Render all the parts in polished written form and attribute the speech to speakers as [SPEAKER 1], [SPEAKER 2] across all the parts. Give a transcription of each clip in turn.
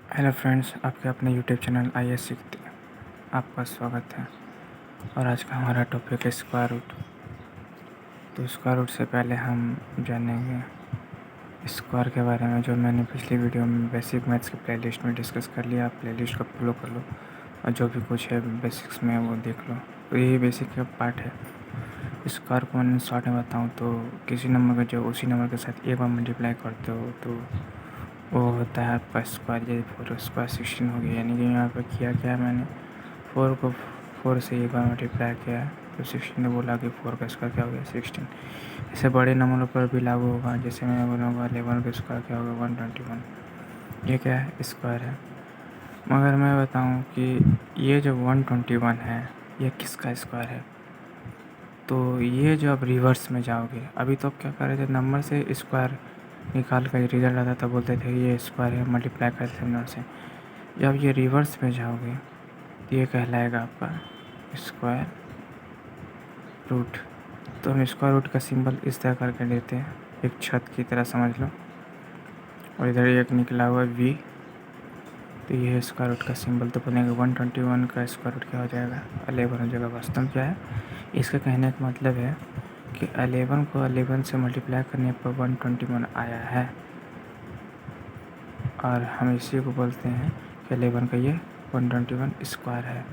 [SPEAKER 1] Hello friends, आपके अपने YouTube channel I S सीखते आपका स्वागत है। और आज का हमारा टॉपिक है स्क्वायर रूट। तो स्क्वायर रूट से पहले हम जानेंगे स्क्वायर के बारे में, जो मैंने पिछली वीडियो में बेसिक मैथ्स की प्लेलिस्ट में डिस्कस कर लिया। आप प्लेलिस्ट को फॉलो कर लो और जो भी कुछ है बेसिक्स में वो देख लो। तो यही बेसिक का पार्ट है। स्क्वायर को मैं शॉर्ट में बताऊँ तो किसी नंबर का जो उसी नंबर के साथ एक बार मल्टीप्लाई करते हो तो वो होता है आपका स्क्वायर। जैसे 4 स्क्वायर 16 हो गया, यानी कि यहाँ पर किया क्या है, मैंने 4 को 4 से एक बार मल्टीप्लाई किया है तो 16 ने बोला कि 4 का स्क्वायर क्या हो गया 16। ऐसे बड़े नंबरों पर भी लागू होगा। जैसे मैं बोलूँगा 11 का स्क्वायर क्या होगा 121। ये क्या है, स्क्वायर है। मगर मैं बताऊँ कि ये जो 121 है ये किसका स्क्वायर है। तो ये जो आप रिवर्स में जाओगे, अभी तो आप क्या कर रहे थे, नंबर से स्क्वायर निकाल कर रिजल्ट आता था, बोलते थे ये स्क्वायर है, मल्टीप्लाई करते थे नंबर से। जब ये रिवर्स में जाओगे तो ये कहलाएगा आपका स्क्वायर रूट। तो हम स्क्वायर रूट का सिंबल इस तरह करके लेते हैं, एक छत की तरह समझ लो, और इधर एक निकला हुआ वी। तो ये है स्क्वायर रूट का सिंबल। तो बनेगा 121 का स्क्वायर रूट क्या हो जाएगा 11 हो जाएगा। वास्तव में क्या है, इसका कहने का मतलब है कि 11 को 11 से मल्टीप्लाई करने पर 121 आया है, और हम इसी को बोलते हैं कि 11 का ये 121 स्क्वायर है।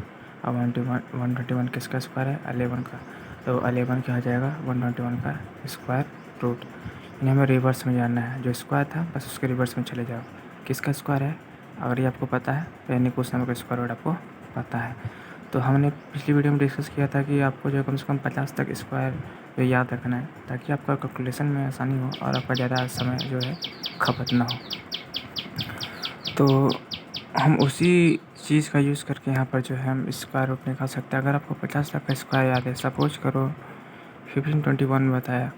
[SPEAKER 1] अब 121 किसका स्क्वायर है, 11 का। तो 11 क्या हो जाएगा 121 का स्क्वायर रूट। यानी हमें रिवर्स में जाना है, जो स्क्वायर था बस उसके रिवर्स में चले जाओ। किसका स्क्वायर है, अगर ये आपको पता है तो यानी कुछ नंबर का स्क्वायर रूट आपको पता है। तो हमने पिछली वीडियो में डिस्कस किया था कि आपको जो कम से कम 50 तक स्क्वायर याद रखना है, ताकि आपका कैलकुलेशन में आसानी हो और आपका ज़्यादा समय जो है खपत ना हो। तो हम उसी चीज़ का यूज़ करके यहाँ पर जो है हम स्क्वायर रूट निकाल सकते हैं। अगर आपको 50 तक का स्क्वायर याद है, सपोज करो 1521 बताया,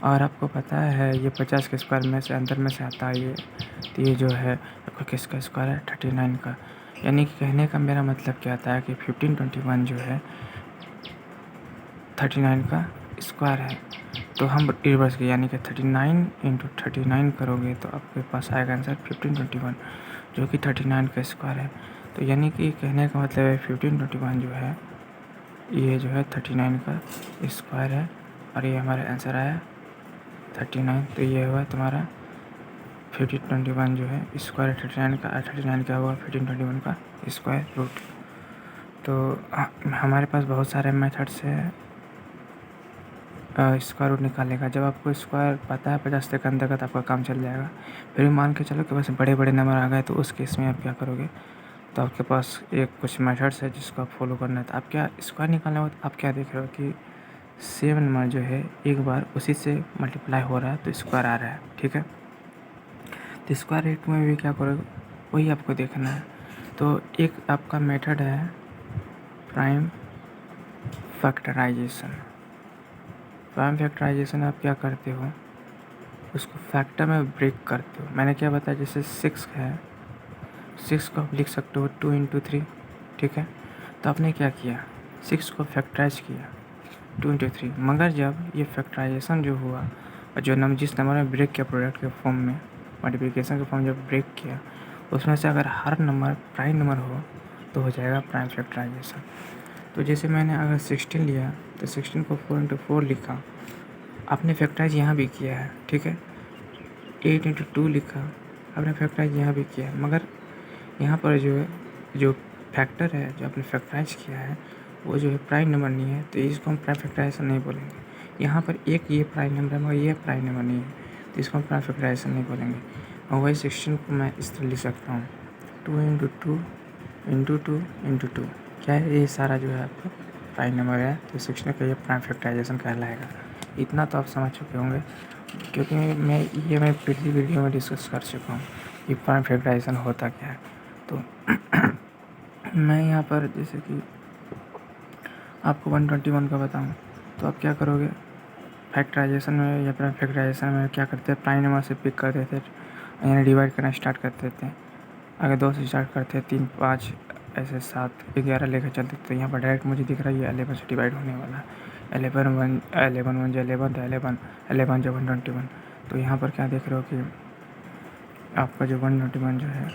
[SPEAKER 1] और आपको पता है ये 50 के स्क्वायर में से अंदर में से आता है ये, तो ये जो है आपका किसका स्क्वायर है 39 का। यानी कि कहने का मेरा मतलब क्या आता है कि 1521 जो है 39 का स्क्वायर है। तो हम रिवर्स के यानी कि 39 इंटू 39 करोगे तो आपके पास आएगा आंसर 1521, जो कि 39 का स्क्वायर है। तो यानी कि कहने का मतलब है 1521 जो है ये जो है 39 का स्क्वायर है, और ये हमारा आंसर आया 39। तो ये हुआ तुम्हारा 1521 जो है स्क्वायर 39 का, 39 क्या हुआ 1521 का स्क्वायर रूट। तो हमारे पास बहुत सारे मेथड्स है स्क्वायर रूट निकालने का। जब आपको स्क्वायर पता है 50 तक अंतर्गत आपका काम चल जाएगा। फिर मान के चलो कि बस बड़े बड़े नंबर आ गए, तो उस केस में आप क्या करोगे, तो आपके पास एक कुछ मेथड्स है जिसको आप फॉलो करना है। तो आप क्या स्क्वायर निकालने के बाद आप क्या देख रहे हो कि सेम नंबर जो है एक बार उसी से मल्टीप्लाई हो रहा है तो स्क्वायर आ रहा है, ठीक है। तो स्क्वायर रूट में भी क्या करोगे वही आपको देखना है। तो एक आपका मेथड है प्राइम फैक्टराइजेशन। प्राइम फैक्टराइजेशन आप क्या करते हो, उसको फैक्टर में ब्रेक करते हो। मैंने क्या बताया, जैसे 6 है, 6 को आप लिख सकते हो 2 इंटू 3, ठीक है। तो आपने क्या किया, 6 को फैक्टराइज किया 2 इंटू 3। मगर जब ये फैक्टराइजेशन जो हुआ और जो नंबर जिस नंबर में ब्रेक किया प्रोडक्ट के फॉर्म में, मल्टीप्लिकेशन के फॉर्म जब ब्रेक किया, उसमें से अगर हर नंबर प्राइम नंबर हो तो हो जाएगा प्राइम फैक्टराइजेशन। तो जैसे मैंने अगर 16 लिया तो 16 को 4 इंटू 4 लिखा, आपने फैक्टराइज यहाँ भी किया है, ठीक है। 8 इंटू 2 लिखा, आपने फैक्टराइज यहाँ भी किया है। मगर यहाँ पर जो है जो फैक्टर है जो आपने फैक्टराइज किया है वो जो है प्राइम नंबर नहीं है, तो इसको हम प्राइम फैक्टराइजेशन नहीं बोलेंगे। यहाँ पर एक ये प्राइम नंबर है मगर ये प्राइम नंबर नहीं है, तो इसको हम प्राइम फैक्टराइजेशन नहीं बोलेंगे। और वही 16 को मैं इस तरह लिख सकता हूँ 2 इंटू 2 इंटू 2 इंटू 2। क्या है, ये सारा जो है आपका प्राइम नंबर है, तो 16 का ये प्राइम फैक्टराइजेशन कहलाएगा। इतना तो आप समझ चुके होंगे, क्योंकि मैं पिछली वीडियो में डिस्कस कर चुका हूँ कि प्राइम फैक्टराइजेशन होता क्या है। तो मैं यहाँ पर जैसे कि आपको 121 का बताऊँ, तो आप क्या करोगे फैक्टराइजेशन में या प्राइम फैक्टराइजेशन में क्या करते हैं, प्राइम नंबर से पिक कर देते हैं, यानी डिवाइड करना स्टार्ट कर देते हैं। अगर 2 से स्टार्ट करते हैं 3 5 ऐसे 7 11 लेकर चलते, तो यहाँ पर डायरेक्ट मुझे दिख रहा है ये 11 से डिवाइड होने वाला है। 11 जो 11 तो 11 जो 121। तो यहाँ पर क्या देख रहे हो कि आपका जो 121 जो है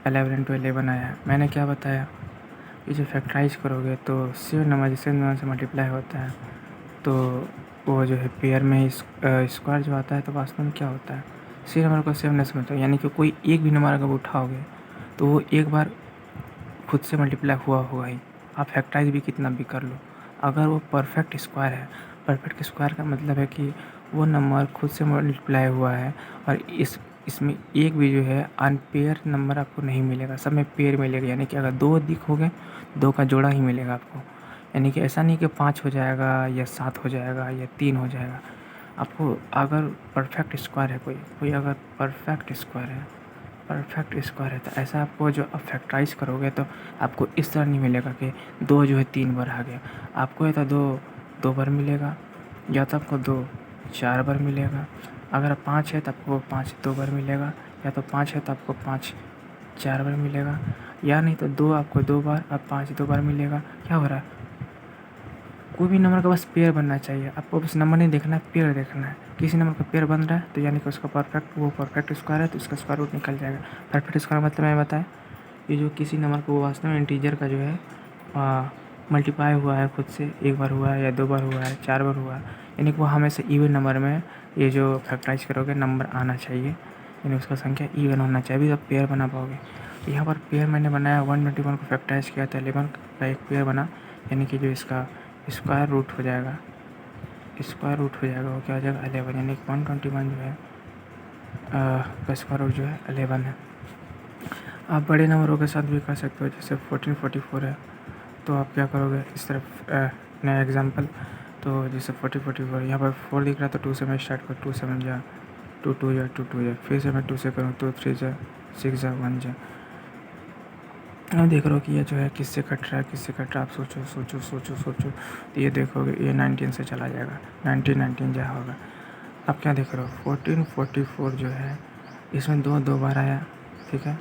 [SPEAKER 1] 11 into 11 आया। मैंने क्या बताया, ये जो फैक्टराइज करोगे तो सेम नंबर जिससे नंबर से मल्टीप्लाई होता है तो वो जो है पेयर में स्क्वायर जो आता है तो वास्तव में क्या होता है, सेम नंबर को सेम नंबर में, यानी कि कोई एक भी नंबर अगर उठाओगे तो वो एक बार खुद से मल्टीप्लाई हुआ होगा ही। आप फैक्टराइज भी कितना भी कर लो, अगर वो परफेक्ट स्क्वायर है, परफेक्ट स्क्वायर का मतलब है कि वो नंबर खुद से मल्टीप्लाई हुआ है और इसमें एक भी जो है अनपेयर नंबर आपको नहीं मिलेगा, सब में पेयर मिलेगा। यानी कि अगर 2 दिखोगे 2 का जोड़ा ही मिलेगा आपको। यानी कि ऐसा नहीं कि 5 हो जाएगा या 7 हो जाएगा या 3 हो जाएगा। आपको अगर परफेक्ट स्क्वायर है, कोई अगर परफेक्ट स्क्वायर है तो ऐसा आपको जो आप फैक्टराइज करोगे तो आपको इस तरह नहीं मिलेगा कि 2 जो है 3 बार आ गया। आपको या तो 2 बार मिलेगा, या तो आपको 2 4 बार मिलेगा। अगर 5 है तो आपको 5 2 बार मिलेगा, या तो 5 है तो आपको 5 4 बार मिलेगा, या नहीं तो 2 आपको 2 बार और 5 2 बार मिलेगा। क्या हो रहा है, कोई भी नंबर का बस पेयर बनना चाहिए आपको, बस नंबर नहीं देखना है, पेयर देखना है। किसी नंबर का पेयर बन रहा है तो यानी कि उसका परफेक्ट स्क्वायर है तो उसका स्क्वायर रूट निकल जाएगा। परफेक्ट स्क्वायर मतलब मैं बताया, ये जो किसी नंबर को वास्तव में इंटीजर का जो है मल्टीप्लाई हुआ है खुद से, एक बार हुआ है या 2 बार हुआ है 4 बार हुआ है, यानी कि वो हमेशा इवन नंबर में ये जो फैक्टराइज करोगे नंबर आना चाहिए, यानी उसका संख्या इवन होना चाहिए, तब पेयर बना पाओगे। यहाँ पर पेयर मैंने बनाया 121 को फैक्टराइज किया था 11 का एक पेयर बना, यानी कि जो इसका स्क्वायर रूट हो जाएगा वो क्या हो जाएगा 11, यानी 121 जो है का स्क्वायर रूट जो है 11 है। आप बड़े नंबरों के साथ भी कर सकते हो, जैसे 1444 है तो आप क्या करोगे इस तरफ नया एग्जांपल, तो जैसे 44 यहाँ पर 4 दिख रहा है तो 2 से मैं स्टार्ट करूँ, 2 7 जा 2 2 जा 2 2 जा, फिर से मैं 2 से करूँ तो 3 जा 6 जा 1 जा। आप देख रहे हो कि ये जो है किससे कट रहा है, आप सोचो तो ये देखोगे ये 19 से चला जाएगा, 19 जा होगा। आप क्या देख रहे हो 1444 जो है इसमें 2 बार आया, ठीक है,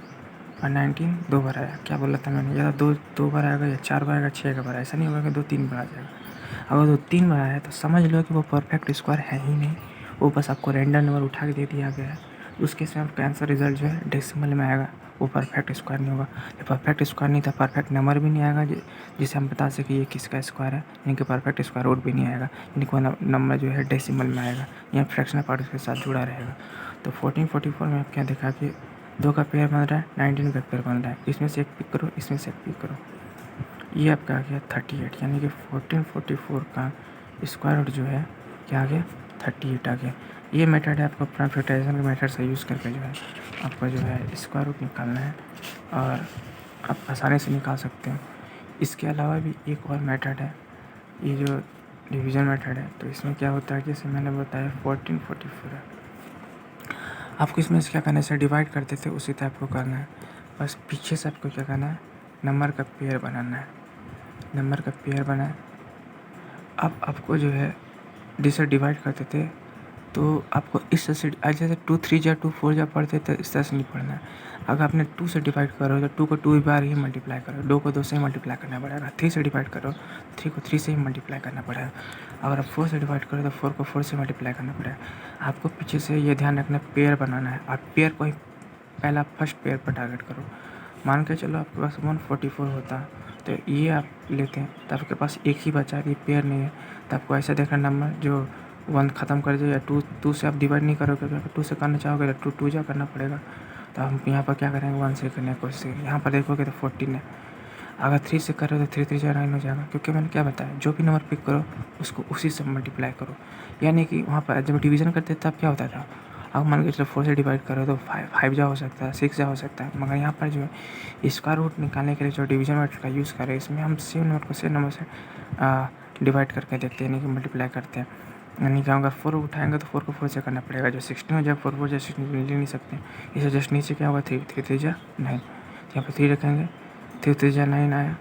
[SPEAKER 1] और 19 2 बार आया। क्या बोला था मैंने, या 2 बार आएगा या 4 बार आएगा 6 बार, ऐसा नहीं होगा कि 2 3 बार आ जाएगा। अगर 2 3 बार आया तो समझ लो कि वो परफेक्ट स्क्वायर है ही नहीं, वो बस आपको रैंडम नंबर उठा के दे दिया गया है। उस केस में आपका आंसर रिजल्ट जो है डेसिमल में आएगा, वो परफेक्ट स्क्वायर नहीं होगा। जब परफेक्ट स्क्वायर नहीं था परफेक्ट नंबर भी नहीं आएगा जिसे हम बता सकें ये किसका स्क्वायर है, यानी कि परफेक्ट स्क्वायर रूट भी नहीं आएगा, यानी कि वो नंबर जो है डेसिमल में आएगा या फ्रैक्शनल पार्ट उसके साथ जुड़ा रहेगा। तो 1444 में आप क्या देखा कि 2 का पेयर बन रहा है, 19 का पेयर बन रहा है, इसमें से एक पिक करो, इसमें से एक पिक करो, ये आपका आ गया 38, यानी कि 1444 का स्क्वायर रूट जो है क्या आ गया 38 आ गया। ये मेथड है आपको अपना फैक्टराइजेशन के मेथड से यूज़ करके जो है आपका जो है स्क्वायर रूट निकालना है और आप आसानी से निकाल सकते हो। इसके अलावा भी एक और मेथड है, ये जो डिवीज़न मेथड है, तो इसमें क्या होता है जैसे मैंने बताया 1444 है, आपको इसमें से क्या करना है, इसे डिवाइड करते थे उसी तरह आपको करना है, बस पीछे से आपको क्या करना है नंबर का पेयर बनाना है, नंबर का पेयर बनाए। अब आपको जो है जिसे डिवाइड करते थे तो आपको इस तरह से जैसे 2 3 जा 2 4 जा पढ़ते तो इस तरह से नहीं पढ़ना है। अगर आपने 2 से डिवाइड करो तो 2 को 2 बार ही मल्टीप्लाई करो, 2 को 2 से ही मल्टीप्लाई करना पड़ेगा, 3 से डिवाइड करो 3 को 3 से ही मल्टीप्लाई करना पड़ेगा। अगर आप 4 से डिवाइड करो तो 4 को 4 से मल्टीप्लाई करना पड़ेगा। आपको पीछे से ये ध्यान रखना पेयर बनाना है, आप पेयर को ही पहला फर्स्ट पेयर पर टारगेट करो। मान के चलो आपके पास 144 होता तो ये आप लेते हैं तो आपके पास एक ही बचा, ये पेयर नहीं है, तो आपको ऐसा देखना नंबर जो 1 ख़त्म कर दे या 2 से आप डिवाइड नहीं करोगे, अगर 2 से करना चाहोगे तो 2 जा करना पड़ेगा। तो हम यहाँ पर क्या करेंगे 1 से करने की कोशिश करेंगे। यहाँ पर देखोगे तो 14 है, अगर 3 से कर रहे हो तो 3 3 जा 9 हो जाएगा, क्योंकि मैंने क्या बताया जो भी नंबर पिक करो उसको उसी से मल्टीप्लाई करो। यानी कि वहाँ पर जब डिवीज़न करते तब क्या होता था, अब मान के चलो 4 से डिवाइड करो तो 5 जा हो सकता है, 6 जा हो सकता है, मगर यहाँ पर जो है स्क्वायर रूट निकालने के लिए जो डिवीज़न मेथड का यूज़ करें इसमें हम सेम नंबर को सेम नंबर से डिवाइड करके देखते हैं, यानी कि मल्टीप्लाई करते हैं। यानी कि अगर 4 उठाएंगे तो 4 को 4 से करना पड़ेगा, जो 16 हो जाए 4 4 जा 16 ले नहीं सकते, इसे जस्ट नीचे क्या होगा 3 3 3 जा 9, यहाँ पर 3 रखेंगे 3 3 जा 9 आया,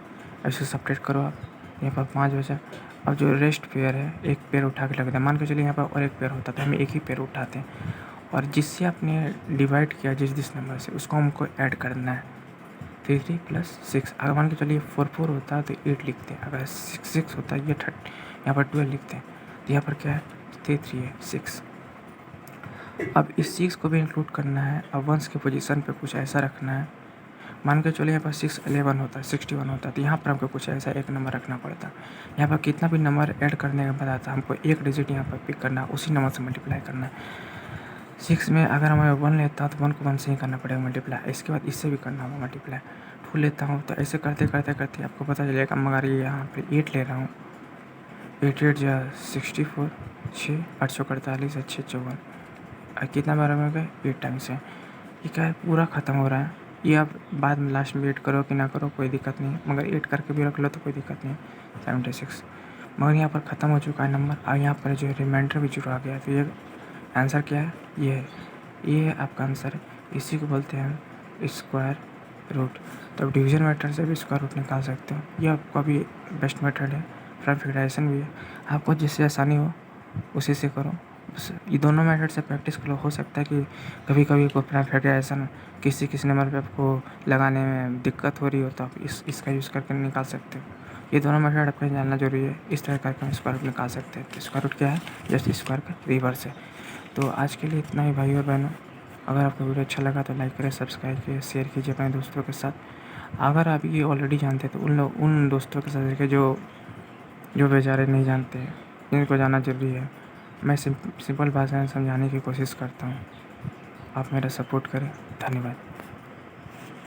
[SPEAKER 1] ऐसे सपरेट करो आप, यहाँ पर 5 बचा। अब जो रेस्ट पेयर है एक पेयर उठा के लगता है, मान के चलिए यहाँ पर और एक पेयर होता तो हम एक ही पेयर उठाते हैं और जिससे आपने डिवाइड किया जिस नंबर से उसको हमको ऐड करना है 3 3 प्लस 6। अगर मान के चलिए 4 4 होता है तो 8 लिखते हैं, अगर 6 6 होता है ये 30, यहाँ पर 12 लिखते हैं, तो यहाँ पर क्या है 3 3 है 6। अब इस 6 को भी इंक्लूड करना है, अब वंस के पोजीशन पे कुछ ऐसा रखना है, मान के चलिए यहाँ पर 611 होता है, 61 होता है, तो यहाँ पर हमको कुछ ऐसा एक नंबर रखना पड़ता है। यहाँ पर कितना भी नंबर ऐड करने के बाद आता है, हमको एक डिजिट यहाँ पर पिक करना है, उसी नंबर से मल्टीप्लाई करना है। 6 में अगर हमें 1 लेता तो 1 को 1 से ही करना पड़ेगा मल्टीप्लाई, इसके बाद इससे भी करना होगा मल्टीप्लाई। 2 लेता हूँ तो ऐसे करते करते करते आपको पता चलेगा। मगर ये यहाँ पे 8 ले रहा हूँ, 8 8 जा 64, 6 8 सौ 48 6 54, कितना बार हो गए 8 टाइम्स है। ये क्या है, पूरा ख़त्म हो रहा है। ये आप बाद में लास्ट में वेट करो कि ना करो कोई दिक्कत नहीं है, मगर 8 करके भी रख लो तो कोई दिक्कत नहीं है। 76, मगर यहाँ पर ख़त्म हो चुका है नंबर, और यहाँ पर जो रिमाइंडर भी जुड़ा गया। तो ये आंसर क्या है, ये है, ये है आपका आंसर है। इसी को बोलते हैं स्क्वायर रूट। तो अब डिवीजन मेथड से भी स्क्वायर रूट निकाल सकते हो, ये आपका भी बेस्ट मेथड है। फ्रैक्शन फैक्टराइजेशन भी है, आपको जिससे आसानी हो उसी से करो। ये दोनों मेथड से प्रैक्टिस करो। हो सकता है कि कभी कभी कोई फ्रैक्शन फैक्टराइजेशन किसी नंबर पे आपको लगाने में दिक्कत हो रही हो, तो आप इसका यूज़ करके निकाल सकते हो। ये दोनों मेथड आपको जानना जरूरी है। इस तरह करके हम स्क्वायर रूट निकाल सकते हैं। तो स्क्वायर रूट क्या है, जस्ट स्क्वायर का रिवर्स है। तो आज के लिए इतना ही भाई और बहनों। अगर आपको वीडियो अच्छा लगा तो लाइक करें, सब्सक्राइब कीजिए, शेयर कीजिए अपने दोस्तों के साथ। अगर आप ये ऑलरेडी जानते हैं तो उन दोस्तों के साथ के जो बेचारे नहीं जानते, जिनको जानना जरूरी है। मैं सिंपल भाषा में समझाने की कोशिश करता हूँ। आप मेरा सपोर्ट करें। धन्यवाद।